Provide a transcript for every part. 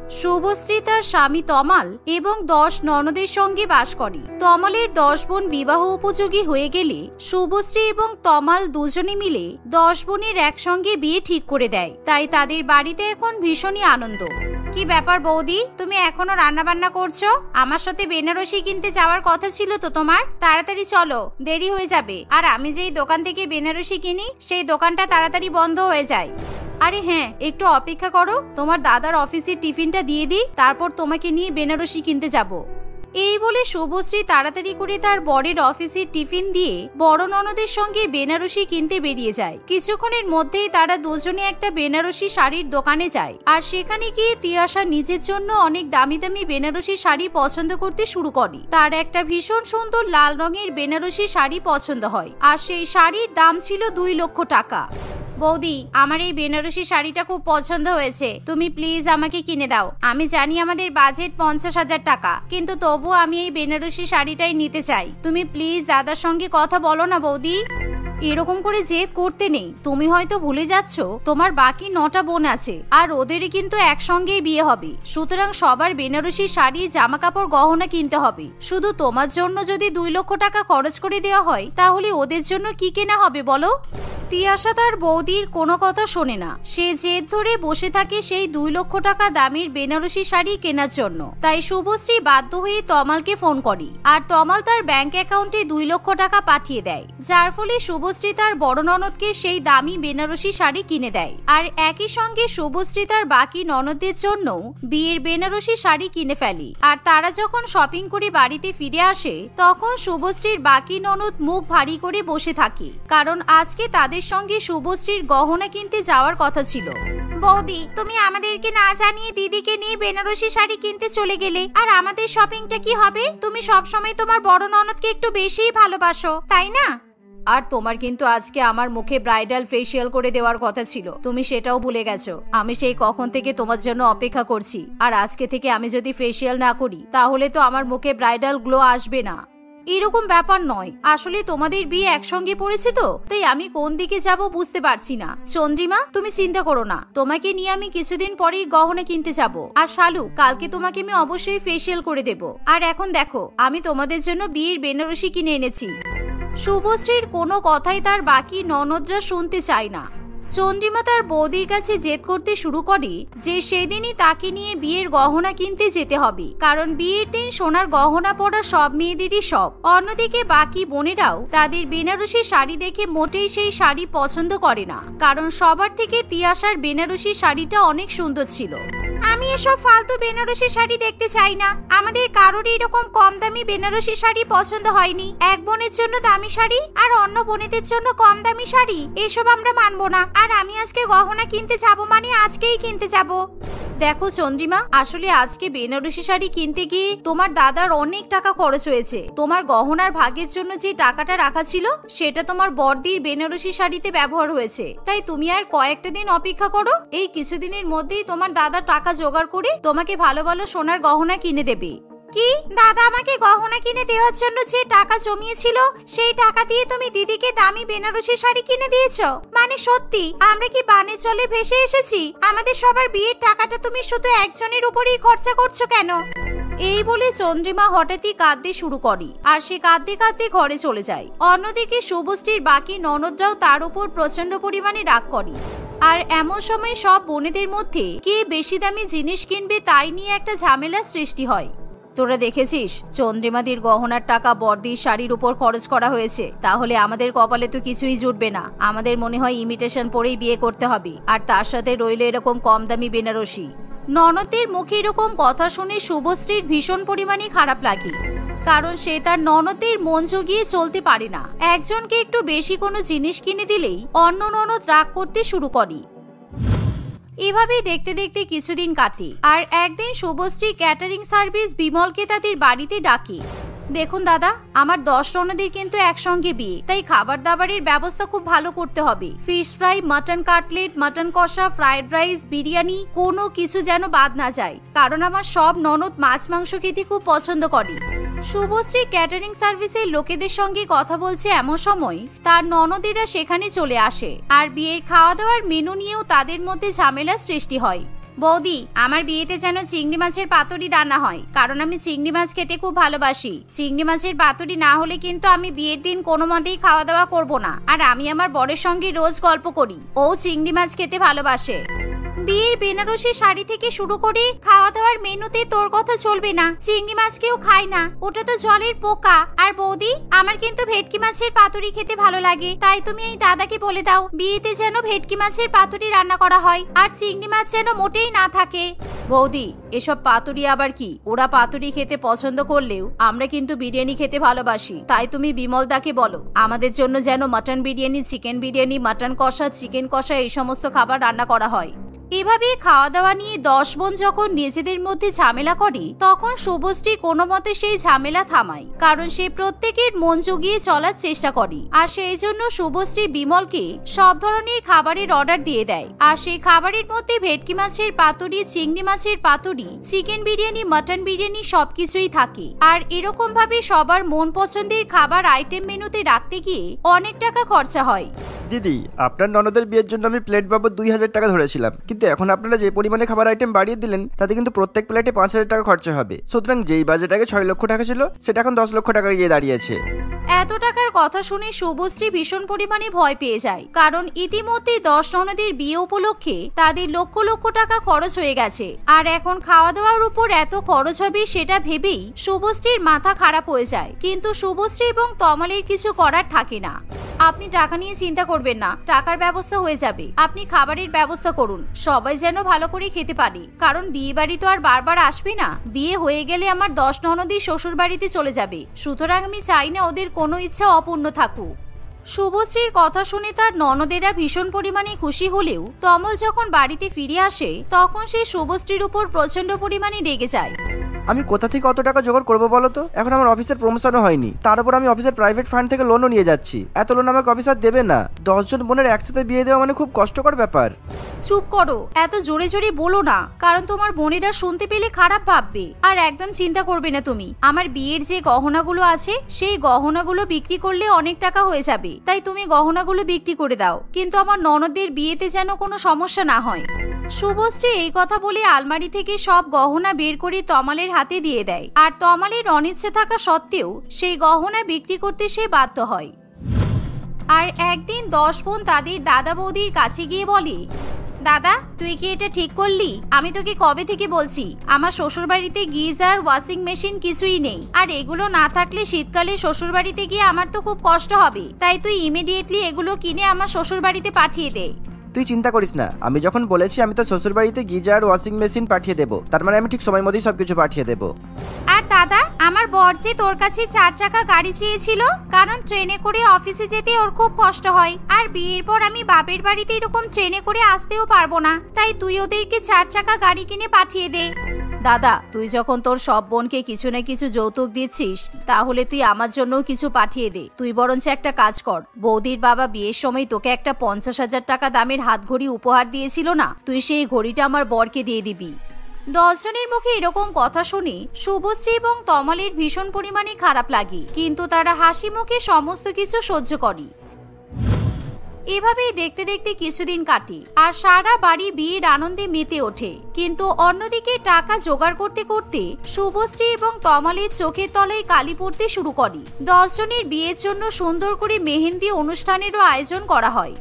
শুভশ্রী তার স্বামী তমাল এবং 10 ননদের সঙ্গে বাস করে। তমালের 10 বোন বিবাহ উপযোগী হয়ে গেলে শুভশ্রী এবং তমাল দুজনে মিলে 10 বোনের একসঙ্গে বিয়ে ঠিক করে দেয়। তাই তাদের বাড়িতে এখন ভীষণই আনন্দ। কি ব্যাপার বৌদি, তুমি এখনো রান্না বান্না করছো? আমার সাথে বেনারসি কিনতে যাওয়ার কথা ছিল তো তোমার। তাড়াতাড়ি চলো, দেরি হয়ে যাবে। আর আমি যেই দোকান থেকে বেনারসি কিনি সেই দোকানটা তাড়াতাড়ি বন্ধ হয়ে যায়। আরে হ্যাঁ, একটু অপেক্ষা করো, তোমার দাদার অফিসের টিফিনটা দিয়ে দিই, তারপর তোমাকে নিয়ে বেনারসি কিনতে যাব। এই বলে শুভশ্রী তাড়াতাড়ি করে তার বরের অফিসের টিফিন দিয়ে বড় ননদের সঙ্গে বেনারসি কিনতে বেরিয়ে যায়। কিছুক্ষণের মধ্যেই তারা দুজনে একটা বেনারসি শাড়ির দোকানে যায়। আর সেখানে গিয়ে তিয়াশা নিজের জন্য অনেক দামি দামি বেনারসি শাড়ি পছন্দ করতে শুরু করে। তার একটা ভীষণ সুন্দর লাল রঙের বেনারসি শাড়ি পছন্দ হয়, আর সেই শাড়ির দাম ছিল 2 লক্ষ টাকা। বৌদি, আমার এই বেনারসি শাড়িটা খুব পছন্দ হয়েছে, তুমি প্লিজ আমাকে কিনে দাও। আমি জানি আমাদের বাজেট 50,000 টাকা, কিন্তু তবু আমি এই বেনারসি শাড়িটাই নিতে চাই। তুমি প্লিজ দাদার সঙ্গে কথা বলো না বৌদি। এরকম করে জেদ করতে নেই, তুমি হয়তো ভুলে যাচ্ছ তোমার বাকি 9টা বোন আছে, আর ওদেরই কিন্তু একসঙ্গেই বিয়ে হবে। সুতরাং সবার বেনারসি শাড়ি, জামা কাপড়, গহনা কিনতে হবে। শুধু তোমার জন্য যদি 2 লক্ষ টাকা খরচ করে দেওয়া হয়, তাহলে ওদের জন্য কি কেনা হবে বলো? তিয়াশা তার বৌদির কোনো কথা শোনে না। সে জেদ ধরে বসে থাকে সেই 2 লক্ষ টাকা দামের বেনারসি শাড়ি কেনার জন্য। তাই শুভশ্রী বাধ্য হয়ে তমালকে ফোন করে, আর তমাল তার ব্যাংক অ্যাকাউন্টে 2 লক্ষ টাকা পাঠিয়ে দেয়, যার ফলে শুভশ্রী তার বড় ননদকে সেই দামি বেনারসি শাড়ি কিনে দেয়। আর একই সঙ্গে শুভশ্রী তার বাকি ননদদের জন্য বিয়ের বেনারসি শাড়ি কিনে ফেলে। আর তারা যখন শপিং করে বাড়িতে ফিরে আসে, তখন শুভশ্রীর বাকি ননদ মুখ ভারী করে বসে থাকে, কারণ আজকে তাদের সঙ্গে শুভশ্রীর গহনা কিনতে যাওয়ার কথা ছিল। বৌদি, তুমি আমাদেরকে না জানিয়ে দিদিকে নিয়ে বেনারসি শাড়ি কিনতে চলে গেলে, আর আমাদের শপিংটা কি হবে? তুমি সবসময় তোমার বড় ননদকে একটু বেশিই ভালোবাসো, তাই না? আর তোমার কিন্তু আজকে আমার মুখে ব্রাইডাল ফেসিয়াল করে দেওয়ার কথা ছিল, তুমি সেটাও ভুলে গেছো। আমি সেই কখন থেকে তোমার জন্য অপেক্ষা করছি, আর আজকে থেকে আমি যদি ফেসিয়াল না করি, তাহলে তো আমার মুখে ব্রাইডাল গ্লো আসবে না। এরকম ব্যাপার নয়, আসলে তোমাদের বিয়ে একসঙ্গে পড়েছে তো, তাই আমি কোন দিকে যাব বুঝতে পারছি না। চন্দ্রিমা, তুমি চিন্তা করো না, তোমাকে নিয়ে আমি কিছুদিন পরেই গহনা কিনতে যাব। আর শালু, কালকে তোমাকে আমি অবশ্যই ফেসিয়াল করে দেব। আর এখন দেখো, আমি তোমাদের জন্য বিয়ের বেনারসি কিনে এনেছি। শুভশ্রীর কোনো কথাই তার বাকি ননদরা শুনতে চায় না। চন্দ্রিমা তার বৌদির কাছে জেদ করতে শুরু করে যে সেদিনই তাকে নিয়ে বিয়ের গহনা কিনতে যেতে হবে, কারণ বিয়ের দিন সোনার গহনা পরা সব মেয়েদেরই শখ। অন্যদিকে বাকি বোনেরাও তাদের বেনারসি শাড়ি দেখে মোটেই সেই শাড়ি পছন্দ করে না, কারণ সবার থেকে তিয়াশার বেনারসি শাড়িটা অনেক সুন্দর ছিল। আমি এসব ফালতু বেনারসি শাড়ি দেখতে চাই না। আমাদের কারোর এরকম কম দামি বেনারসি শাড়ি পছন্দ হয়নি। এক বোনের জন্য দামি শাড়ি আর অন্য বোনেদের জন্য কম দামি শাড়ি, এসব আমরা মানবো না। আর আমি আজকে গহনা কিনতে যাব মানে আজকেই কিনতে যাব। দেখো চন্দ্রিমা, আসলে আজকে বেনারসি শাড়ি কিনতে গিয়ে তোমার দাদার অনেক টাকা খরচ হয়েছে। তোমার গহনার ভাগের জন্য যে টাকাটা রাখা ছিল, সেটা তোমার বড়দির বেনারসি শাড়িতে ব্যবহার হয়েছে। তাই তুমি আর কয়েকটা দিন অপেক্ষা করো, এই কিছুদিনের মধ্যেই তোমার দাদা টাকা জোগাড় করে তোমাকে ভালো ভালো সোনার গহনা কিনে দেবে। কি, দাদা আমাকে গহনা কিনে দেওয়ার জন্য যে টাকা জমিয়েছিল, সেই টাকা দিয়ে তুমি দিদিকে দামি বেনারসি শাড়ি কিনে দিয়েছো? মানে সত্যি আমরা কি বানে চলে ভেসে এসেছি? আমাদের সবার বিয়ের টাকাটা তুমি শুধু একজনের উপরেই খরচা করছো কেন? এই বলে চন্দ্রিমা হঠাৎই কাঁদতে শুরু করে, আর সে কাঁদতে কাঁদতে ঘরে চলে যায়। অন্যদিকে শুভশ্রীর বাকি ননদরাও তার উপর প্রচন্ড পরিমাণে রাগ করে। আর এমন সময় সব বোনেদের মধ্যে কে বেশি দামি জিনিস কিনবে তাই নিয়ে একটা ঝামেলা সৃষ্টি হয়। তোরা দেখেছিস, চন্দ্রিমাদির গহনার টাকা বড়দির শাড়ির উপর খরচ করা হয়েছে। তাহলে আমাদের কপালে তো কিছুই জুটবে না। আমাদের মনে হয় ইমিটেশন পরেই বিয়ে করতে হবে, আর তার সাথে রইল এরকম কম দামি বেনারসি। ননদের মুখে এরকম কথা শুনে শুভশ্রীর ভীষণ পরিমাণে খারাপ লাগে, কারণ সে তার ননদের মন জুগিয়ে চলতে পারে না। একজনকে একটু বেশি কোনো জিনিস কিনে দিলেই অন্য ননদ রাগ করতে শুরু করে। এভাবেই দেখতে দেখতে কিছুদিন কাটে, আর একদিন শুভশ্রী ক্যাটারিং সার্ভিস বিমলকে তাদের বাড়িতে ডাকে। দেখুন দাদা, আমার 10 ননদের কিন্তু একসঙ্গে বিয়ে, তাই খাবার দাবারের ব্যবস্থা খুব ভালো করতে হবে। Fish fry, mutton cutlet, mutton কষা, ফ্রাইড রাইস, বিরিয়ানি, কোনো কিছু যেন বাদ না যায়, কারণ আমার সব ননদ মাছ মাংস খেতে খুব পছন্দ করে। শুভশ্রী ক্যাটারিং সার্ভিসের লোকেদের সঙ্গে কথা বলছে এমন সময় তার ননদেরা সেখানে চলে আসে আর বিয়ের খাওয়া দাওয়ার মেনু নিয়েও তাদের মধ্যে ঝামেলার সৃষ্টি হয়। বৌদি, আমার বিয়েতে যেন চিংড়ি মাছের পাতুরি রান্না হয়, কারণ আমি চিংড়ি মাছ খেতে খুব ভালোবাসি। চিংড়ি মাছের পাতুরি না হলে কিন্তু আমি বিয়ের দিন কোনো মতেই খাওয়া দাওয়া করব না। আর আমি আমার বরের সঙ্গে রোজ গল্প করি, ও চিংড়ি মাছ খেতে ভালোবাসে। বিয়ের বেনারসি শাড়ি থেকে শুরু করে খাওয়া দাওয়ার মেনুতে তোর কথা চলবে না। চিংড়ি মাছ কেউ খায় না, ওটা তো জলের পোকা। আর বৌদি, আমার কিন্তু ভেটকি মাছের পাতুরি খেতে ভালো লাগে, তাই তুমি এই দাদাকে বলে দাও বিয়েতে যেন ভেটকি মাছের পাতুরি রান্না করা হয় আর চিংড়ি মাছ যেন মোটেই না থাকে। বৌদি, এসব পাতুরি আবার কি? ওরা পাতুরি খেতে পছন্দ করলেও আমরা কিন্তু বিরিয়ানি খেতে ভালোবাসি, তাই তুমি বিমল দাকে বলো আমাদের জন্য যেন mutton biryani, chicken biryani, mutton কষা, চিকেন কষা এই সমস্ত খাবার রান্না করা হয়। এভাবে খাওয়া দাওয়া নিয়ে 10 বোন যখন নিজেদের মধ্যে ঝামেলা করে তখন শুভশ্রী কোনো মতে সেই ঝামেলা থামায়, কারণ সে প্রত্যেকের মন জুগিয়ে চলার চেষ্টা করে। আর সেই জন্য শুভশ্রী বিমলকে সব ধরনের খাবারের অর্ডার দিয়ে দেয়। আর সেই খাবারের মধ্যে ভেটকি মাছের পাতুরি, চিংড়ি মাছের পাতুরি, চিকেন বিরিয়ানি, মাটন বিরিয়ানি সবকিছুই থাকে। আর এরকম ভাবে সবার মন পছন্দের খাবার আইটেম মেনুতে রাখতে গিয়ে অনেক টাকা খরচা হয়। দিদি, আপনার ননদের বিয়ের জন্য আমি প্লেট বাবদ 2000 টাকা ধরেছিলাম, কিন্তু এখন আপনারা যে পরিমাণে খাবার আইটেম বাড়িয়ে দিলেন তাতে কিন্তু প্রত্যেক প্লেটে 5000 টাকা খরচা হবে। সুতরাং যেই বাজেট আগে 6 লক্ষ টাকা ছিল সেটা এখন 10 লক্ষ টাকা গিয়ে দাঁড়িয়েছে। এত টাকার কথা শুনে শুভশ্রী ভীষণ পরিমাণে ভয় পেয়ে যায়, কারণ ইতিমধ্যে 10 ননদের বিয়ে উপলক্ষে তাদের লক্ষ লক্ষ টাকা খরচ হয়ে গেছে। আর এখন খাওয়া দাওয়ার উপর এত খরচ হবে সেটা ভেবেই শুভশ্রীর মাথা খারাপ হয়ে যায়। কিন্তু শুভশ্রী এবং তমালের কিছু করার থাকে না। আপনি টাকা নিয়ে চিন্তা করবেন না, টাকার ব্যবস্থা হয়ে যাবে। আপনি খাবারের ব্যবস্থা করুন, সবাই যেন ভালো করে খেতে পারে, কারণ বিয়ে বাড়ি তো আর বারবার আসবে না। বিয়ে হয়ে গেলে আমার 10 ননদই শ্বশুর বাড়িতে চলে যাবে, সুতরাং আমি চাই না ওদের কোনো ইচ্ছা অপূর্ণ থাকুক। শুভশ্রীর কথা শুনে তার ননদেরা ভীষণ পরিমাণে খুশি হলেও তমল যখন বাড়িতে ফিরে আসে তখন সে শুভশ্রীর উপর প্রচন্ড পরিমাণে রেগে যায়। আমি কোথা থেকে অত টাকা জোগাড় করবো বলো তো? এখন আমার অফিসের প্রমোশনও হয়নি, তার উপর আমি অফিসের প্রাইভেট ফান্ড থেকে লোনও নিয়ে যাচ্ছি। এত লোন আমাকে অফিসার দেবে না। 10 জন বোনের একসাথে বিয়ে দেওয়া মানে খুব কষ্টকর ব্যাপার। চুপ করো, এত জোরে জোরে বলো না, কারণ তোমার বোনেরা শুনতে পেলে খারাপ ভাববে। আর একদম চিন্তা করবে না তুমি, আমার বিয়ের যে গহনাগুলো আছে সেই গহনাগুলো বিক্রি করলে অনেক টাকা হয়ে যাবে, তাই তুমি গহনাগুলো বিক্রি করে দাও, কিন্তু আমার ননদের বিয়েতে যেন কোনো সমস্যা না হয়। শুভশ্রী এই কথা বলে আলমারি থেকে সব গহনা বের করে তমালের হাতে দিয়ে দেয়। আর তমালের অনিচ্ছে থাকা সত্ত্বেও সেই গহনা বিক্রি করতে সে বাধ্য হয়। আর একদিন 10 বোন তাদের দাদা বৌদির কাছে গিয়ে বলে, দাদা, তুই কি এটা ঠিক করলি? আমি তোকে কবে থেকে বলছি আমার শ্বশুর বাড়িতে গিজার, ওয়াশিং মেশিন কিছুই নেই, আর এগুলো না থাকলে শীতকালে শ্বশুর বাড়িতে গিয়ে আমার তো খুব কষ্ট হবে, তাই তুই ইমিডিয়েটলি এগুলো কিনে আমার শ্বশুর বাড়িতে পাঠিয়ে দে। তুই চিন্তা করিস না, আমি যখন বলেছি আমি তো শ্বশুর বাড়িতে গিজার, ওয়াশিং মেশিন পাঠিয়ে দেবো, তার মানে আমি ঠিক সময় মতোই সবকিছু পাঠিয়ে দেবো। আর দাদা, আমার বর যে তোর কাছে 4 চাকা গাড়ি চেয়েছিল, কারণ ট্রেনে করে অফিসে যেতে ওর খুব কষ্ট হয়, আর বিয়ের পর আমি বাপের বাড়িতে এরকম ট্রেনে করে আসতেও পারবো না, তাই তুই ওদেরকে 4 চাকা গাড়ি কিনে পাঠিয়ে দে। দাদা, তুই যখন তোর সব বোনকে কিছু না কিছু যৌতুক দিচ্ছিস, তাহলে তুই আমার জন্যও কিছু পাঠিয়ে দে। তুই বরঞ্চ একটা কাজ কর, বৌদির বাবা বিয়ের সময় তোকে একটা 50,000 টাকা দামের হাত ঘড়ি উপহার দিয়েছিল না, তুই সেই ঘড়িটা আমার বরকে দিয়ে দিবি। 10 জনের মুখে এরকম কথা শুনে শুভশ্রী এবং তমালের ভীষণ পরিমাণে খারাপ লাগে, কিন্তু তারা হাসি মুখে সমস্ত কিছু সহ্য করে। এভাবেই দেখতে দেখতে কিছুদিন কাটে আর সারা বাড়ি বিয়ের আনন্দে মেতে ওঠে। কিন্তু অন্যদিকে টাকা জোগাড় করতে করতে শুভশ্রী এবং তমালের চোখের তলায় কালি পড়তে শুরু করে। 10 জনের বিয়ের জন্য সুন্দর করে মেহেন্দি অনুষ্ঠানেরও আয়োজন করা হয়।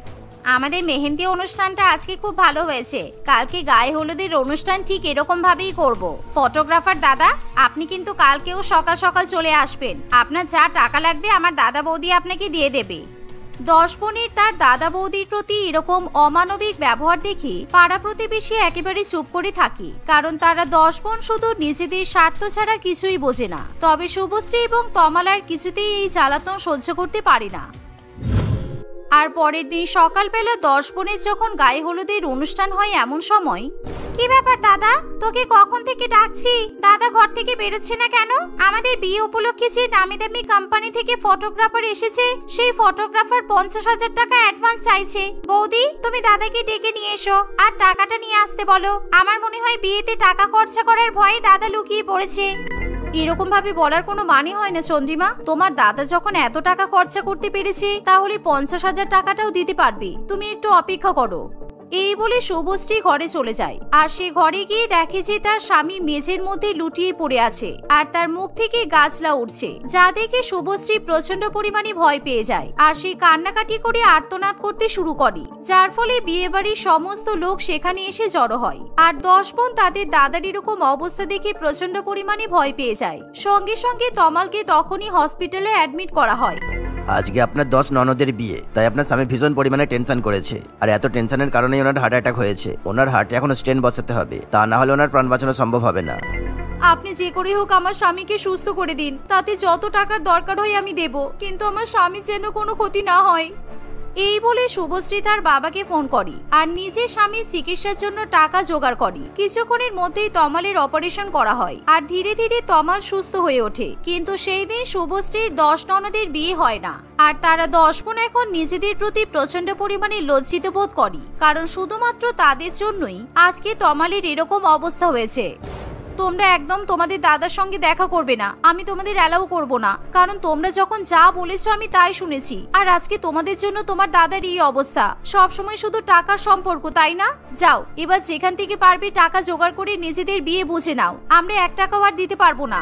আমাদের মেহেন্দি অনুষ্ঠানটা আজকে খুব ভালো হয়েছে, কালকে গায়ে হলুদের অনুষ্ঠান ঠিক এরকম ভাবেই করব। ফটোগ্রাফার দাদা, আপনি কিন্তু কালকেও সকাল সকাল চলে আসবেন, আপনার যা টাকা লাগবে আমার দাদা বৌদি আপনাকে দিয়ে দেবে। 10 বোনের তার দাদা বৌদির প্রতি এরকম অমানবিক ব্যবহার দেখে পাড়া প্রতিবেশী একেবারে চুপ করে থাকে, কারণ তারা 10 বোন শুধু নিজেদের স্বার্থ ছাড়া কিছুই বোঝে না। তবে শুভশ্রী এবং তমালার কিছুতেই এই জ্বালাতন সহ্য করতে পারে না। আর পরের দিন সকালবেলা 10 বোনের যখন গায়ে হলুদের অনুষ্ঠান হয় এমন সময়, কি ব্যাপার দাদা, তোকে কখন থেকে ডাকছি, দাদা ঘর থেকে বেরোচ্ছে না কেন? আমাদের বিয়ে উপলক্ষে যে নামি দামি কোম্পানি থেকে ফটোগ্রাফার এসেছে, সেই ফটোগ্রাফার 50,000 টাকা অ্যাডভান্স চাইছে। বৌদি, তুমি দাদাকে ডেকে নিয়ে এসো আর টাকাটা নিয়ে আসতে বলো। আমার মনে হয় বিয়েতে টাকা খরচা করার ভয়ে দাদা লুকিয়ে পড়েছে। এরকম ভাবে বলার কোনো মানে হয় না চন্দ্রিমা। তোমার দাদা যখন এত টাকা খরচা করতে পেরেছে তাহলে 50,000 টাকাটাও দিতে পারবে। তুমি একটু অপেক্ষা করো। এই বলে শুভশ্রী ঘরে চলে যায়। আর সে ঘরে গিয়ে দেখে যে তার স্বামী মেঝের মধ্যে লুটিয়ে পড়ে আছে আর তার মুখ থেকে গাছলা উঠছে, যা দেখে শুভশ্রী প্রচন্ড পরিমাণে ভয় পেয়ে যায় আর সে কান্নাকাটি করে আর্তনাদ করতে শুরু করে, যার ফলে বিয়ে বাড়ির সমস্ত লোক সেখানে এসে জড়ো হয়। আর 10 বোন তাদের দাদার এরকম অবস্থা দেখে প্রচন্ড পরিমাণে ভয় পেয়ে যায়। সঙ্গে সঙ্গে তমালকে তখনই হসপিটালে অ্যাডমিট করা হয়। আজকে আপনার 10 ননদের বিয়ে, তাই আপনার স্বামী ভীষণ পরিমাণে টেনশন করেছে। আর এত টেনশনের কারণেই ওনার হার্ট অ্যাটাক হয়েছে। ওনার হার্টে এখন স্টেন বসাতে হবে, তা না হলে ওনার প্রাণ বাঁচানো সম্ভব হবে না। আপনি যে করে হোক আমার স্বামীকে সুস্থ করে দিন, তাতে যত টাকার দরকার হয় আমি দেব, কিন্তু আমার স্বামীর যেন কোনো ক্ষতি না হয়। এই বলে শুভশ্রী তার বাবাকে ফোন করে আর নিজের স্বামীর চিকিৎসার জন্য টাকা জোগাড় করে। কিছুক্ষণের মধ্যেই তমালের অপারেশন করা হয় আর ধীরে ধীরে তমাল সুস্থ হয়ে ওঠে। কিন্তু সেই দিন শুভশ্রীর 10 ননদের বিয়ে হয় না। আর তারা 10 বোন এখন নিজেদের প্রতি প্রচন্ড পরিমাণে লজ্জিত বোধ করে, কারণ শুধুমাত্র তাদের জন্যই আজকে তমালের এরকম অবস্থা হয়েছে। তোমরা একদম তোমাদের দাদার সঙ্গে দেখা করবে না, আমি তোমাদের অ্যালাউ করব না, কারণ তোমরা যখন যা বলেছো আমি তাই শুনেছি। আর আজকে তোমাদের জন্য তোমার দাদার এই অবস্থা। সব সময় শুধু টাকার সম্পর্ক, তাই না? যাও এবার যেখান থেকে পারবে টাকা জোগাড় করে নিজেদের বিয়ে বুঝে নাও, আমরা 1 টাকাও আর দিতে পারবো না।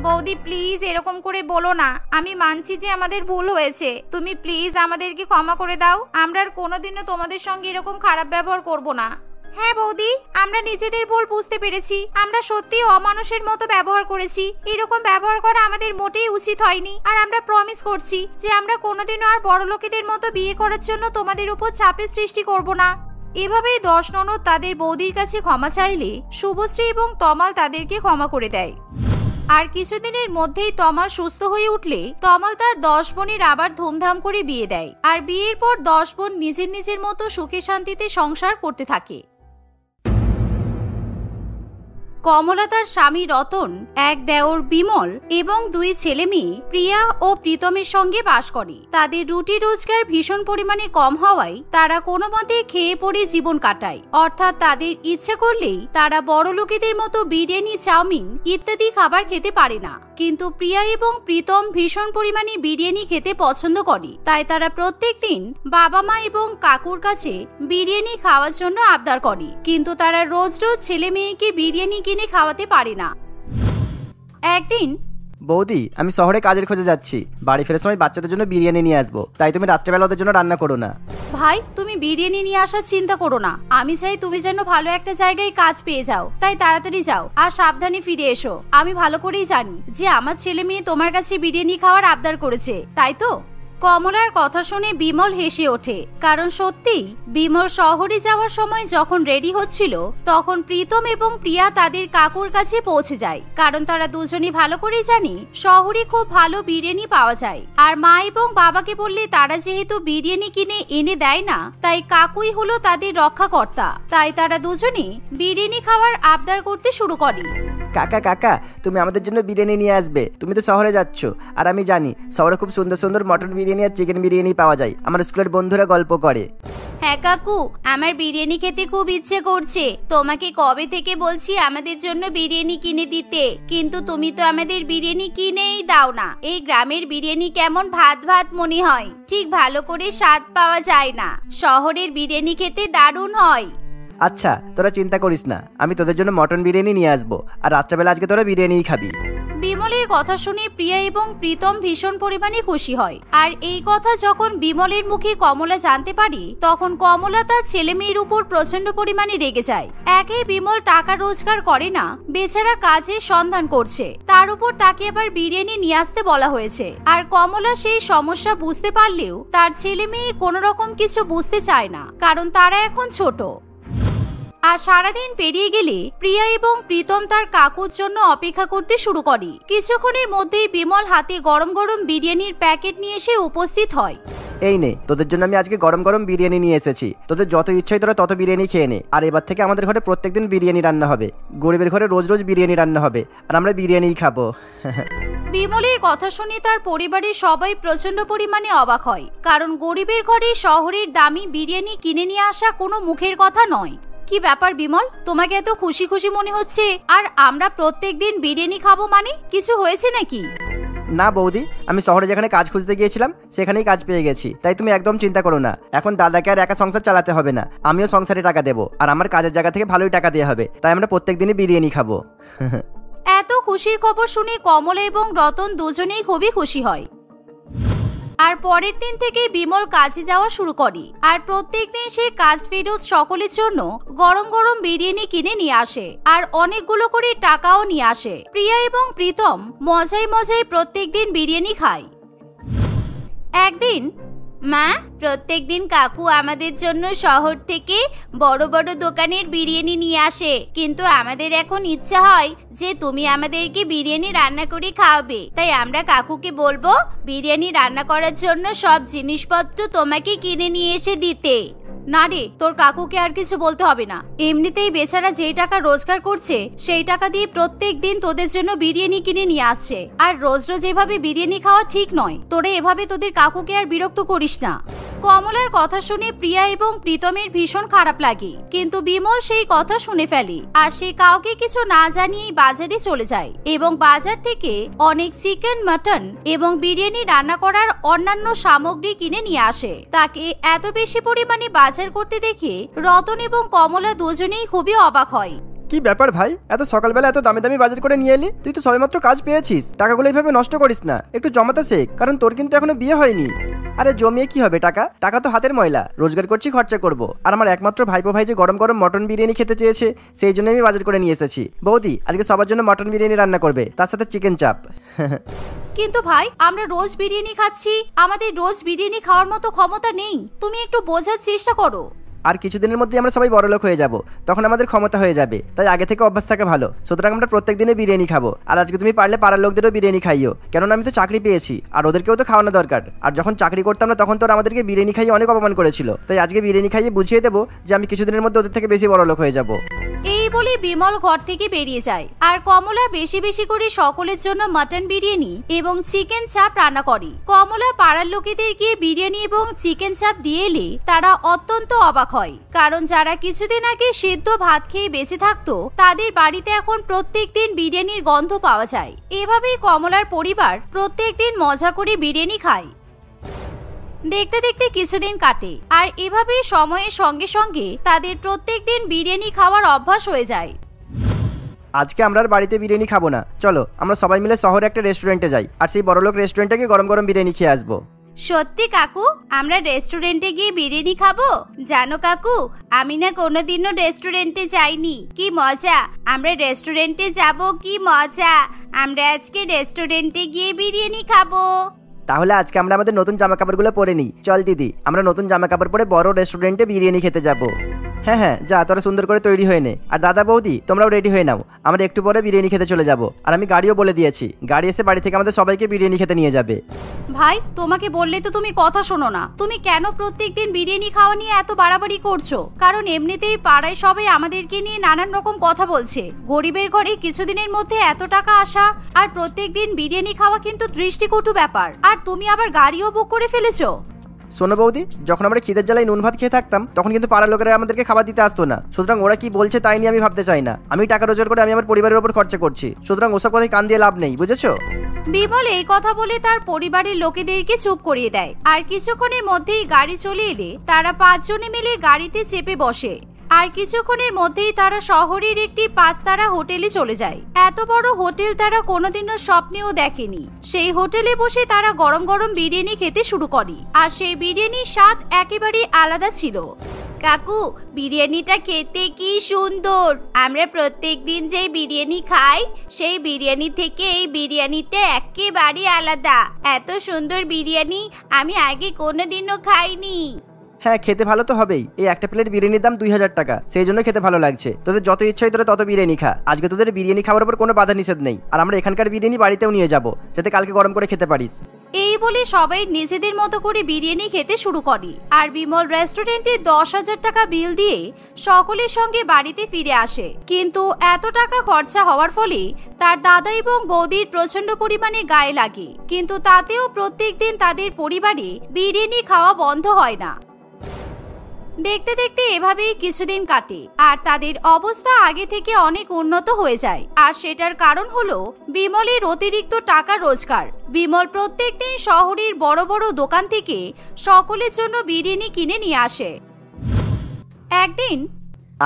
বৌদি প্লিজ এরকম করে বলো না, আমি মানছি যে আমাদের ভুল হয়েছে, তুমি প্লিজ আমাদেরকে ক্ষমা করে দাও। আমরা আর কোনোদিনও তোমাদের সঙ্গে এরকম খারাপ ব্যবহার করব না। হ্যাঁ বৌদি, আমরা নিজেদের ভুল বুঝতে পেরেছি, আমরা সত্যি অমানুষের মতো ব্যবহার করেছি। এরকম ব্যবহার করা আমাদের মোটেই উচিত হয়নি। আর আমরা প্রমিস করছি যে আমরা কোনোদিনও আর বড় লোকেদের মতো বিয়ে করার জন্য তোমাদের উপর চাপের সৃষ্টি করব না। এভাবেই 10 ননদ তাদের বৌদির কাছে ক্ষমা চাইলে শুভশ্রী এবং তমাল তাদেরকে ক্ষমা করে দেয়। আর কিছুদিনের মধ্যেই তমাল সুস্থ হয়ে উঠলে তমাল তার 10 বোনের আবার ধুমধাম করে বিয়ে দেয়। আর বিয়ের পর 10 বোন নিজের নিজের মতো সুখে শান্তিতে সংসার করতে থাকে। কমলা তার স্বামী রতন, এক দেওর বিমল এবং 2 ছেলে মেয়ে প্রিয়া ও প্রীতমের সঙ্গে বাস করে। তাদের রুটি রোজগার ভীষণ পরিমাণে কম হওয়ায় তারা কোনো মতে খেয়ে পড়ে জীবন কাটায়। অর্থাৎ তাদের ইচ্ছে করলেই তারা বড় লোকেদের মতো বিরিয়ানি, চাউমিন ইত্যাদি খাবার খেতে পারে না। কিন্তু প্রিয়া এবং প্রীতম ভীষণ পরিমাণে বিরিয়ানি খেতে পছন্দ করে, তাই তারা প্রত্যেক দিন বাবা মা এবং কাকুর কাছে বিরিয়ানি খাওয়ার জন্য আবদার করে। কিন্তু তারা রোজ রোজ ছেলে মেয়েকে বিরিয়ানি কিনে খাওয়াতে পারে না। একদিন, বৌদি আমি শহরে কাজের খোঁজে যাচ্ছি, বাড়ি ফেরার সময় বাচ্চাদের জন্য বিরিয়ানি নিয়ে আসবো, তাই তুমি রাত্রেবেলা ওদের জন্য রান্না করো না। ভাই তুমি বিরিয়ানি নিয়ে আসার চিন্তা করো না, আমি চাই তুমি যেন ভালো একটা জায়গায় কাজ পেয়ে যাও, তাই তাড়াতাড়ি যাও আর সাবধানে ফিরে এসো। আমি ভালো করেই জানি যে আমার ছেলে মেয়ে তোমার কাছে বিরিয়ানি খাওয়ার আবদার করেছে, তাই তো? কমলার কথা শুনে বিমল হেসে ওঠে, কারণ সত্যিই বিমল শহরে যাওয়ার সময় যখন রেডি হচ্ছিল তখন প্রীতম এবং প্রিয়া তাদের কাকুর কাছে পৌঁছে যায়। কারণ তারা দুজনেই ভালো করেই জানি শহরে খুব ভালো বিরিয়ানি পাওয়া যায়। আর মা এবং বাবাকে বললে তারা যেহেতু বিরিয়ানি কিনে এনে দেয় না, তাই কাকুই হলো তাদের রক্ষাকর্তা। তাই তারা দুজনেই বিরিয়ানি খাওয়ার আবদার করতে শুরু করে। কাকা কাকা তুমি আমাদের জন্য বিরিয়ানি নিয়ে আসবে, তুমি তো শহরে যাচ্ছ, আর আমি জানি শহরে খুব সুন্দর সুন্দর মটন বিরিয়ানি আর চিকেন বিরিয়ানি পাওয়া যায়, আমার স্কুলের বন্ধুরা গল্প করে। হ্যাঁ কাকু, আমার বিরিয়ানি খেতে খুব ইচ্ছে করছে, তোমাকে কবে থেকে বলছি আমাদের জন্য বিরিয়ানি কিনে দিতে, কিন্তু তুমি তো আমাদের বিরিয়ানি কিনেই দাও না। এই গ্রামের বিরিয়ানি কেমন ভাত ভাত মনে হয়, ঠিক ভালো করে স্বাদ পাওয়া যায় না। শহরের বিরিয়ানি খেতে দারুণ হয়। আচ্ছা তোরা চিন্তা করিস না, আমি তোদের জন্য মটন বিরিয়ানি নিয়ে আসবো, আর রাত্রেবেলা আজকে তোরা বিরিয়ানিই খাবি। বিমলের কথা শুনে প্রিয়া এবং প্রীতম ভীষণ পরিমাণে খুশি হয়। আর এই কথা যখন বিমলের মুখে কমলা জানতে পারে তখন কমলা তার ছেলে মেয়ের উপর প্রচন্ড পরিমাণে রেগে যায়। একে বিমল টাকা রোজগার করে না, বেচারা কাজের সন্ধান করছে, তার উপর তাকে আবার বিরিয়ানি নিয়ে আসতে বলা হয়েছে। আর কমলা সেই সমস্যা বুঝতে পারলেও তার ছেলে মেয়ে কোনো রকম কিছু বুঝতে চায় না, কারণ তারা এখন ছোট। আর সারাদিন পেরিয়ে গেলে প্রিয়া এবং প্রীতম তার কাকুর জন্য অপেক্ষা করতে শুরু করে। কিছুক্ষণের মধ্যেই বিমল হাতে গরম গরম বিরিয়ানির প্যাকেট নিয়ে এসে উপস্থিত হয়। এই নে তোদের জন্য আমি আজকে গরম গরম বিরিয়ানি নিয়ে এসেছি, তোদের যত ইচ্ছা তোরা তত বিরিয়ানি খেয়ে নে। আর এবার থেকে আমাদের ঘরে প্রত্যেকদিন বিরিয়ানি রান্না হবে, গরিবের ঘরে রোজ রোজ বিরিয়ানি রান্না হবে, আর আমরা বিরিয়ানিই খাবো। বিমলের কথা শুনে তার পরিবারের সবাই প্রচন্ড পরিমাণে অবাক হয়, কারণ গরিবের ঘরে শহরের দামি বিরিয়ানি কিনে নিয়ে আসা কোনো মুখের কথা নয়। কি ব্যাপার বিমল, তোমাকে এত খুশি খুশি মনে হচ্ছে? আর আমরা প্রত্যেকদিন বিরিয়ানি খাবো মানে কিছু হয়েছে নাকি? না বৌদি, আমি শহরে যেখানে কাজ খুঁজতে গিয়েছিলাম সেখানেই কাজ পেয়ে গেছি, তাই তুমি একদম চিন্তা করো না। এখন দাদাকে আর একা সংসার চালাতে হবে না, আমিও সংসারে টাকা দেবো, আর আমার কাজের জায়গা থেকে ভালোই টাকা দেওয়া হবে, তাই আমরা প্রত্যেকদিনই বিরিয়ানি খাবো। এত খুশির খবর শুনে কমলা এবং রতন দুজনেই খুবই খুশি হয়। আর পরের দিন থেকে বিমল কাজে যাওয়া শুরু করে, আর প্রত্যেকদিন সে কাজ ফেরত সকলের জন্য গরম গরম বিরিয়ানি কিনে নিয়ে আসে, আর অনেকগুলো করে টাকাও নিয়ে আসে। প্রিয়া এবং প্রীতম মজায় মজায় প্রত্যেকদিন বিরিয়ানি খায়। একদিন, মা, প্রত্যেকদিন কাকু আমাদের জন্য শহর থেকে বড় বড় দোকানের বিরিয়ানি নিয়ে আসে, কিন্তু আমাদের এখন ইচ্ছা হয় যে তুমি আমাদেরকে বিরিয়ানি রান্না করে খাওয়াবে, তাই আমরা কাকুকে বলবো বিরিয়ানি রান্না করার জন্য সব জিনিসপত্র তোমাকে কিনে নিয়ে এসে দিতে। না রে, তোর কাকুকে আর কিছু বলতে হবে না, এমনিতেই বেচারা যেই টাকা রোজগার করছে সেই টাকা দিয়ে প্রত্যেক দিন তোদের জন্য বিরিয়ানি কিনে নিয়ে আসছে, আর রোজ রোজ এভাবে বিরিয়ানি খাওয়া ঠিক নয়। তোরা এভাবে তোদের কাকুকে আর বিরক্ত করিস না। কমলার কথা শুনে প্রিয়া এবং প্রীতমের ভীষণ খারাপ লাগে, কিন্তু বিমল সেই কথা শুনে ফেলে, আর সে কাউকে কিছু না জানিয়েই বাজারে চলে যায় এবং বাজার থেকে অনেক চিকেন, মাটন এবং বিরিয়ানি রান্না করার অন্যান্য সামগ্রী কিনে নিয়ে আসে। তাকে এত বেশি পরিমাণে বাজার করতে দেখে রতন এবং কমলা দুজনেই খুবই অবাক হয়। কি ব্যাপার ভাই, এত সকালবেলা এত দামি দামি বাজার করে নিয়ে এলি? তুই তো সবেমাত্র কাজ পেয়েছিস, টাকাগুলো এইভাবে নষ্ট করিস না, একটু জমাতে শেখ, কারণ তোর কিন্তু এখনো বিয়ে হয়নি। আরে জমিয়ে কি হবে, টাকা টাকা তো হাতের ময়লা, রোজগার করছি, খরচা করবো। আর আমার একমাত্র ভাইপো ভাই যে গরম গরম মটন বিরিয়ানি খেতে চেয়েছে, সেই জন্য আমি বাজার করে নিয়ে এসেছি। বৌদি আজকে সবার জন্য মটন বিরিয়ানি রান্না করবে, তার সাথে চিকেন চাপ। কিন্তু ভাই, আমরা রোজ বিরিয়ানি খাচ্ছি, আমাদের রোজ বিরিয়ানি খাওয়ার মতো ক্ষমতা নেই, তুমি একটু বোঝার চেষ্টা করো। আর কিছুদিনের মধ্যে আমরা সবাই বড়লোক হয়ে যাব, তখন আমাদের ক্ষমতা হয়ে যাবে, তাই আগে থেকে অভ্যাস থাকা ভালো। সুতরাং আমরা প্রত্যেক দিনে বিরিয়ানি খাবো, আর আজকে তুমি পারলে পাড়ার লোকদেরও বিরিয়ানি খাইও, কেননা আমি তো চাকরি পেয়েছি আর ওদেরকেও তো খাওয়ানো দরকার। আর যখন চাকরি করতাম না তখন তো আমাদেরকে বিরিয়ানি খাইয়ে অনেক অপমান করেছিল, তাই আজকে বিরিয়ানি খাইয়ে বুঝিয়ে দেবো যে আমি কিছুদিনের মধ্যে ওদের থেকে বেশি বড়লোক হয়ে যাব। এই বলে বিমল ঘর থেকে বেরিয়ে যায়, আর কমলা বেশি বেশি করে সকলের জন্য মটন বিরিয়ানি এবং চিকেন চাপ রান্না করে। কমলা পাড়ার লোকেদের গিয়ে বিরিয়ানি এবং চিকেন চাপ দিয়ে এলে তারা অত্যন্ত অবাক হয়, কারণ যারা কিছুদিন আগে সিদ্ধ ভাত খেয়ে বেঁচে থাকতো তাদের বাড়িতে এখন প্রত্যেকদিন বিরিয়ানির গন্ধ পাওয়া যায়। এভাবেই কমলার পরিবার প্রত্যেকদিন মজা করে বিরিয়ানি খায়। দেখতে দেখতে কিছুদিন কাটে, আর এভাবে সময়ের সঙ্গে সঙ্গে তাদের প্রত্যেকদিন বিরিয়ানি খাওয়ার অভ্যাস হয়ে যায়। আজকে আমরা আর বাড়িতে বিরিয়ানি খাবো না, চলো আমরা সবাই মিলে শহরে একটা রেস্টুরেন্টে যাই, আর সেই বড়লোক রেস্টুরেন্টে গিয়ে গরম গরম বিরিয়ানি খেয়ে আসবো। সত্যি কাকু, আমরা রেস্টুরেন্টে গিয়ে বিরিয়ানি খাবো? জানো কাকু, আমি না কোনোদিনও রেস্টুরেন্টে যাইনি, কি মজা, আমরা রেস্টুরেন্টে যাব, কি মজা, আমরা আজকে রেস্টুরেন্টে গিয়ে বিরিয়ানি খাবো। তাহলে আজকে আমরা আমাদের নতুন জামা কাপড়গুলো পরে নিই, চল দিদি, আমরা নতুন জামা কাপড় পরে বড় রেস্টুরেন্টে বিরিয়ানি খেতে যাবো। হ্যাঁ হ্যাঁ, যা তোরা সুন্দর করে তৈরি হয়ে নে, আর দাদা বৌদি তোমরাও রেডি হয়ে নাও, আমরা একটু পরে বিরিয়ানি খেতে চলে যাব। আর আমি গাড়িও বলে দিয়েছি, গাড়ি এসে বাড়ি থেকে আমাদের সবাইকে বিরিয়ানি খেতে নিয়ে যাবে। ভাই, তোমাকে বললে তো তুমি কথা শোনো না, তুমি কেন প্রত্যেকদিন বিরিয়ানি খাওয়া নিয়ে এত বাড়াবাড়ি করছো? কারণ এমনিতেই পাড়ায় সবাই আমাদেরকে নিয়ে নানান রকম কথা বলছে। গরিবের ঘরে কিছুদিনের মধ্যে এত টাকা আসা আর প্রত্যেকদিন বিরিয়ানি খাওয়া কিন্তু দৃষ্টিকটু ব্যাপার, আর তুমি আবার গাড়িও বুক করে ফেলেছো। শোনো বৌদি, যখন আমরা খিদের জ্বালায় নুন ভাত খেয়ে থাকতাম তখন কিন্তু পাড়ার লোকেরা আমাদেরকে খাবার দিতে আসতো না, সুতরাং ওরা কি বলছে তাই নিয়ে আমি ভাবতে চাই না। আমি টাকা রোজগার করে আমি আমার পরিবারের উপর খরচা করছি, সুতরাং ওসব কথায় কান দিয়ে লাভ নেই, বুঝেছো? বিমল এই কথা বলে তার পরিবারের লোকেদেরকে চুপ করিয়ে দেয়, আর কিছুক্ষণের মধ্যেই গাড়ি চলে এলে তারা 5 জনে মিলে গাড়িতে চেপে বসে, আর কিছুক্ষণের মধ্যেই তারা শহরের একটি 5 তারা হোটেলে চলে যায়। এত বড় হোটেল তারা কোনোদিনও স্বপ্নেও দেখেনি। সেই হোটেলে বসে তারা গরম গরম বিরিয়ানি খেতে শুরু করে, আর সেই বিরিয়ানির স্বাদ একেবারেই আলাদা ছিল। কাকু, বিরিয়ানিটা খেতে কি সুন্দর, আমরা প্রত্যেকদিন যে বিরিয়ানি খাই সেই বিরিয়ানি থেকে এই বিরিয়ানিটা একেবারে আলাদা। এত সুন্দর বিরিয়ানি আমি আগে কোনোদিনও খাইনি। হ্যাঁ, খেতে ভালো তো হবেই, এই একটা প্লেট বিরিয়ানির দাম 2000 টাকা, সেই জন্য খেতে ভালো লাগছে। তোদের যত ইচ্ছা হয় তোরা তত বিরিয়ানি খা, আজকে তোদের বিরিয়ানি খাওয়ার উপর কোনো বাধা নিষেধ নেই, আর আমরা এখানকার বিরিয়ানি বাড়িতেও নিয়ে যাব, যাতে কালকে গরম করে খেতে পারিস। এই বলে সবাই নিজেদের মতো করে বিরিয়ানি খেতে শুরু করে, আর বিমল রেস্টুরেন্টে 10,000 টাকা বিল দিয়ে সকলের সঙ্গে বাড়িতে ফিরে আসে। কিন্তু এত টাকা খরচা হওয়ার ফলে তার দাদা এবং বৌদির প্রচন্ড পরিমাণে গায়ে লাগে, কিন্তু তাতেও প্রত্যেকদিন তাদের পরিবারে বিরিয়ানি খাওয়া বন্ধ হয় না। দেখতে দেখতে এভাবেই কিছুদিন কাটে আর তাদের অবস্থা আগে থেকে অনেক উন্নত হয়ে যায়। আর সেটার কারণ হলো বিমলের অতিরিক্ত টাকা রোজগার। বিমল প্রত্যেকদিন শহরের বড় বড় দোকান থেকে সকলের জন্য বিরিয়ানি কিনে নিয়ে আসে। একদিন,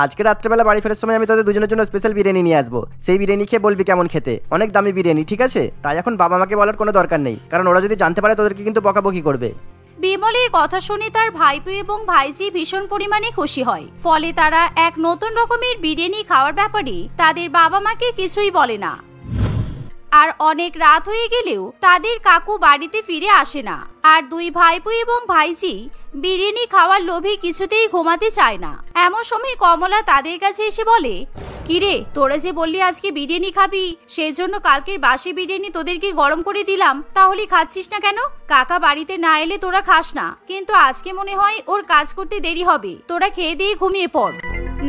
আজকে রাত্রেবেলা বাড়ি ফেরার সময় আমি তোদের দুজনের জন্য স্পেশাল বিরিয়ানি নিয়ে আসবো। সেই বিরিয়ানি খেয়ে বলবি কেমন খেতে, অনেক দামি বিরিয়ানি, ঠিক আছে? তাই এখন বাবা মাকে বলার কোনো দরকার নেই, কারণ ওরা যদি জানতে পারে তোদেরকে কিন্তু বকাবকি করবে। বিমলের কথা শুনে তার ভাইপো এবং ভাইজি ভীষণ পরিমাণে খুশি হয়। ফলে তারা এক নতুন রকমের বিরিয়ানি খাওয়ার ব্যাপারে তাদের বাবা মাকে কিছুই বলে না। আর অনেক রাত হয়ে গেলেও তাদের কাকু বাড়িতে ফিরে আসে না। আর দুই ভাইপো এবং ভাইজি বিরিয়ানি খাওয়ার লোভে কিছুতেই ঘুমাতে চায় না। এমন সময় কমলা তাদের কাছে এসে বলে, কিরে, তোরা যে বললি আজকে বিরিয়ানি খাবি, সেই জন্য কালকের বাসি বিরিয়ানি তোদেরকে গরম করে দিলাম, তাহলে খাচ্ছিস না কেন? কাকা বাড়িতে না এলে তোরা খাস না, কিন্তু আজকে মনে হয় ওর কাজ করতে দেরি হবে, তোরা খেয়ে দিয়ে ঘুমিয়ে পড়।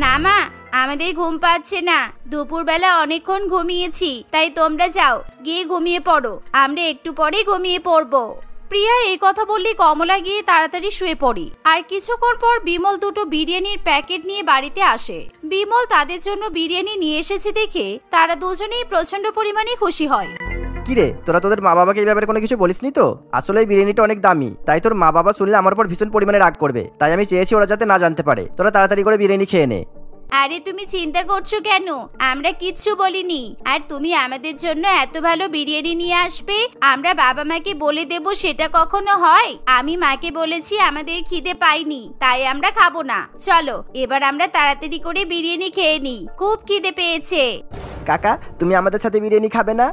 না মা, আমাদের ঘুম পাচ্ছে না, দুপুরবেলা অনেকক্ষণ ঘুমিয়েছি, তাই তোমরা যাও, গিয়ে ঘুমিয়ে পড়ো, আমরা একটু পরে ঘুমিয়ে পড়বো। প্রিয়া এই কথা বললে কমলা গিয়ে তাড়াতাড়ি শুয়ে পড়ি। আর কিছুক্ষণ পর বিমল দুটো বিরিয়ানির প্যাকেট নিয়ে বাড়িতে আসে। বিমল তাদের জন্য বিরিয়ানি নিয়ে এসেছে দেখে তারা দুজনেই প্রচন্ড পরিমাণে খুশি হয়। কিরে, তোরা তোদের মা বাবাকে এই ব্যাপারে কোনো কিছু বলিসনি তো? আসলে এই বিরিয়ানিটা অনেক দামি, তাই তোর মা বাবা শুনলে আমার উপর ভীষণ পরিমাণে রাগ করবে, তাই আমি চেয়েছি ওরা যাতে না জানতে পারে। তোরা তাড়াতাড়ি করে বিরিয়ানি খেয়ে নে। আরে তুমি চিন্তা করছো কেন? আমরা কিচ্ছু বলিনি। আর তুমি আমাদের জন্য এত ভালো বিরিয়ানি নিয়ে আসবে, আমরা বাবা মাকে বলে দেব সেটা কখনো হয়? আমি মাকে বলেছি আমাদের খিদে পাইনি, তাই আমরা খাবো না। চলো এবার আমরা তাড়াতাড়ি করে বিরিয়ানি খেয়ে নিই, খুব খিদে পেয়েছে। কাকা, তুমি আমাদের সাথে বিরিয়ানি খাবে না?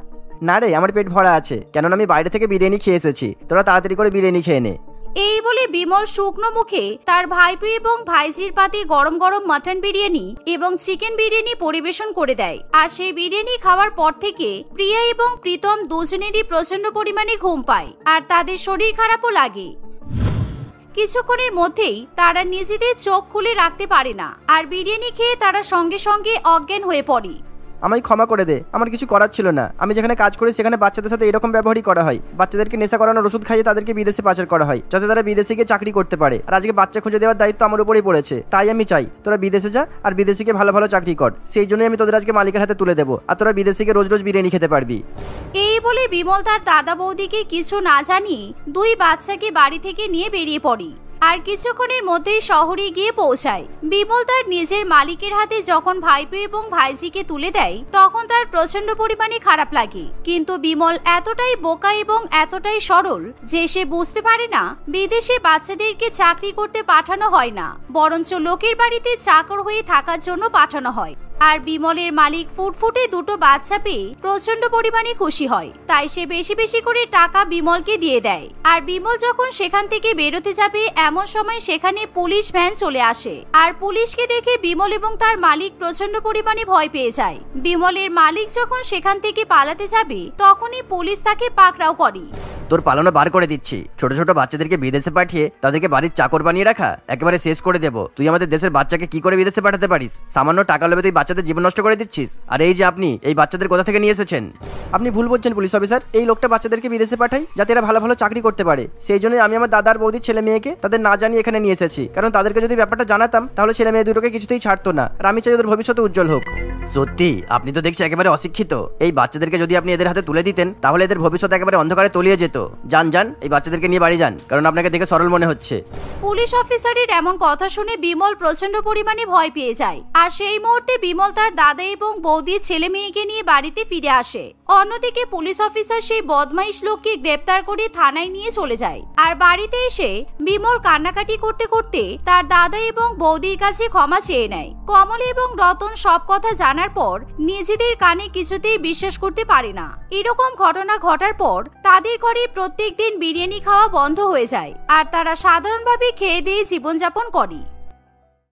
না রে, আমার পেট ভরা আছে, কেননা আমি বাইরে থেকে বিরিয়ানি খেয়ে এসেছি। তোরা তাড়াতাড়ি করে বিরিয়ানি খেয়ে নে। এই বলে বিমল শুকনো মুখে তার ভাইপো এবং ভাইজির পাতে গরম গরম মাটন বিরিয়ানি এবং চিকেন বিরিয়ানি পরিবেশন করে দেয়। আর সেই বিরিয়ানি খাওয়ার পর থেকে প্রিয়া এবং প্রীতম দুজনেরই প্রচন্ড পরিমাণে ঘুম পায় আর তাদের শরীর খারাপও লাগে। কিছুক্ষণের মধ্যেই তারা নিজেদের চোখ খুলে রাখতে পারে না আর বিরিয়ানি খেয়ে তারা সঙ্গে সঙ্গে অজ্ঞান হয়ে পড়ে। আমায় ক্ষমা করে দে, আমার কিছু করার ছিল না। আমি যেখানে কাজ করি সেখানে বাচ্চাদের সাথে এরকম ব্যবহারই করা হয়। বাচ্চাদেরকে নেশা করানোর ওষুধ খাইয়ে তাদেরকে বিদেশে পাচার করা হয়, যাতে তারা বিদেশে গিয়ে চাকরি করতে পারে। আর আজকে বাচ্চা খুঁজে দেওয়ার দায়িত্ব আমার উপরেই পড়েছে, তাই আমি চাই তোরা বিদেশে যা আর বিদেশে গিয়ে ভালো ভালো চাকরি কর। সেই জন্যই আমি তোদের আজকে মালিকের হাতে তুলে দেবো, আর তোরা বিদেশে গিয়ে রোজ রোজ বিরিয়ানি খেতে পারবি। এই বলে বিমল তার দাদা বৌদিকে কিছু না জানিয়ে দুই বাচ্চাকে বাড়ি থেকে নিয়ে বেরিয়ে পড়ে। আর কিছুক্ষণের মধ্যেই শহরে গিয়ে পৌঁছায়। বিমল তার নিজের মালিকের হাতে যখন ভাইপো এবং ভাইজিকে তুলে দেয় তখন তার প্রচন্ড পরিমাণে খারাপ লাগে। কিন্তু বিমল এতটাই বোকা এবং এতটাই সরল যে সে বুঝতে পারে না বিদেশে বাচ্চাদেরকে চাকরি করতে পাঠানো হয় না, বরঞ্চ লোকের বাড়িতে চাকর হয়ে থাকার জন্য পাঠানো হয়। আর বিমলের মালিক ফুটফুটে দুটো বাচ্চা পেয়ে প্রচন্ড পরিমাণে খুশি হয়, তাই সে বেশি বেশি করে টাকা বিমলকে দিয়ে দেয়। আর বিমল যখন সেখান থেকে বেরোতে যাবে এমন সময় সেখানে পুলিশ ভ্যান চলে আসে। আর পুলিশকে দেখে বিমল এবং তার মালিক প্রচন্ড পরিমাণে ভয় পেয়ে যায়। বিমলের মালিক যখন সেখান থেকে পালাতে যাবে তখনই পুলিশ তাকে পাকড়াও করে। তোর পালানো বার করে দিচ্ছি। ছোট ছোট বাচ্চাদেরকে বিদেশে পাঠিয়ে তাদেরকে বাড়ির চাকর বানিয়ে রাখা একেবারে শেষ করে দেবো। তুই আমাদের দেশের বাচ্চাকে কি করে বিদেশে পাঠাতে পারিস? সামান্য টাকা লোভে তুই বাচ্চাদের জীবন নষ্ট করে দিচ্ছিস। আর এই যে আপনি এই বাচ্চাদের কোথা থেকে নিয়ে এসেছেন? আপনি ভুল বলছেন পুলিশ অফিসার। এই লোকটা বাচ্চাদেরকে বিদেশে পাঠাই যাতে এরা ভালো ভালো চাকরি করতে পারে। সেই জন্যই আমি আমার দাদার বৌদির ছেলে মেয়েকে তাদের না জানিয়ে এখানে নিয়ে এসেছি, কারণ তাদেরকে যদি ব্যাপারটা জানাতাম তাহলে ছেলে মেয়ে দুটোকে কিছুতেই ছাড়তো না। আর আমি চাই ওদের ভবিষ্যতে উজ্জ্বল হোক। সত্যি আপনি তো দেখছি একেবারে অশিক্ষিত। এই বাচ্চাদেরকে যদি আপনি এদের হাতে তুলে দিতেন তাহলে এদের ভবিষ্যৎ একেবারে অন্ধকারে তলিয়ে যেত। যান যান, এই বাচ্চাদেরকে নিয়ে বাড়ি যান, কারণ আপনাকে দেখে সরল মনে হচ্ছে। পুলিশ অফিসারের এমন কথা শুনে বিমল প্রচন্ড পরিমাণে ভয় পেয়ে যায়। আর সেই মুহূর্তে বিমল তার দাদা এবং বৌদির ছেলে মেয়েকে নিয়ে বাড়িতে ফিরে আসে। অন্যদিকে পুলিশ অফিসার সেই বদমাইশ লোককে গ্রেপ্তার করে থানায় নিয়ে চলে যায়। আর বাড়িতে এসে বিমল কান্নাকাটি করতে করতে তার দাদা এবং বৌদির কাছে ক্ষমা চেয়ে নেয়। কমল এবং রতন সব কথা জানার পর নিজেদের কানে কিছুতেই বিশ্বাস করতে পারে না। এরকম ঘটনা ঘটার পর তাদের ঘরে প্রত্যেকদিন বিরিয়ানি খাওয়া বন্ধ হয়ে যায় আর তারা সাধারণভাবে খেয়ে দিয়ে জীবনযাপন করে।